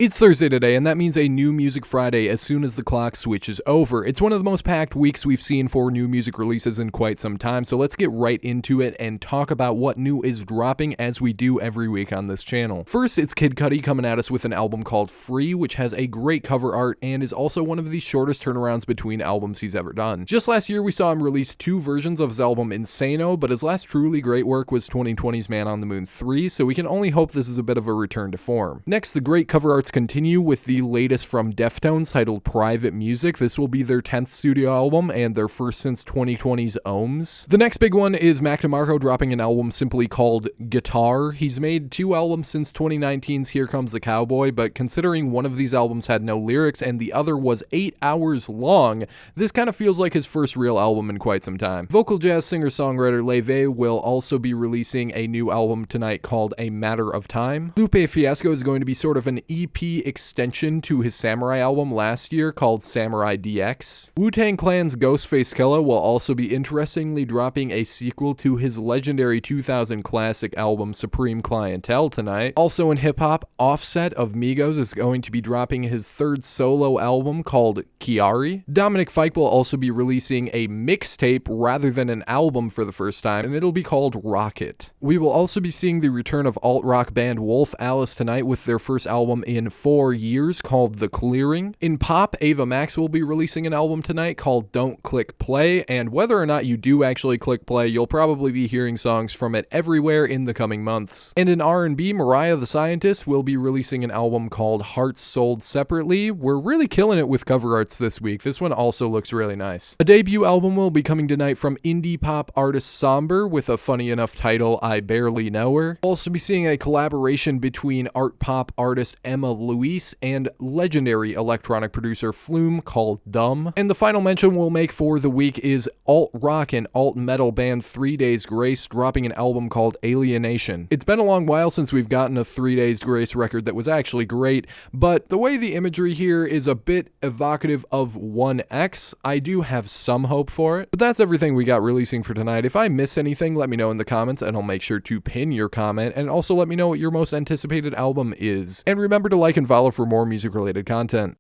It's Thursday today, and that means a new Music Friday as soon as the clock switches over. It's one of the most packed weeks we've seen for new music releases in quite some time, so let's get right into it and talk about what new is dropping as we do every week on this channel. First, it's Kid Cudi coming at us with an album called Free, which has a great cover art and is also one of the shortest turnarounds between albums he's ever done. Just last year, we saw him release two versions of his album Insano, but his last truly great work was 2020's Man on the Moon 3, so we can only hope this is a bit of a return to form. Next, the great cover arts continue with the latest from Deftones titled Private Music. This will be their 10th studio album and their first since 2020's Ohms. The next big one is DeMarco dropping an album simply called Guitar. He's made two albums since 2019's Here Comes the Cowboy, but considering one of these albums had no lyrics and the other was 8 hours long, this kind of feels like his first real album in quite some time. Vocal jazz singer-songwriter Leve will also be releasing a new album tonight called A Matter of Time. Lupe Fiasco is going to be sort of an EP extension to his Samurai album last year called Samurai DX. Wu-Tang Clan's Ghostface Killah will also be interestingly dropping a sequel to his legendary 2000 classic album Supreme Clientele tonight. Also in hip-hop, Offset of Migos is going to be dropping his third solo album called Kiari. Dominic Fike will also be releasing a mixtape rather than an album for the first time, and it'll be called Rocket. We will also be seeing the return of alt-rock band Wolf Alice tonight with their first album in 4 years called The Clearing. In pop, Ava Max will be releasing an album tonight called Don't Click Play, and whether or not you do actually click play, you'll probably be hearing songs from it everywhere in the coming months. And in R&B, Mariah the Scientist will be releasing an album called Hearts Sold Separately. We're really killing it with cover arts this week. This one also looks really nice. A debut album will be coming tonight from indie pop artist Somber with a funny enough title, I Barely Know Her. We'll also be seeing a collaboration between art pop artist Emma Luis and legendary electronic producer Flume called Dumb. And the final mention we'll make for the week is alt-rock and alt-metal band 3 Days Grace dropping an album called Alienation. It's been a long while since we've gotten a 3 Days Grace record that was actually great, but the way the imagery here is a bit evocative of 1X, I do have some hope for it. But that's everything we got releasing for tonight. If I miss anything, let me know in the comments and I'll make sure to pin your comment, and also let me know what your most anticipated album is. And remember to like and follow for more music related content.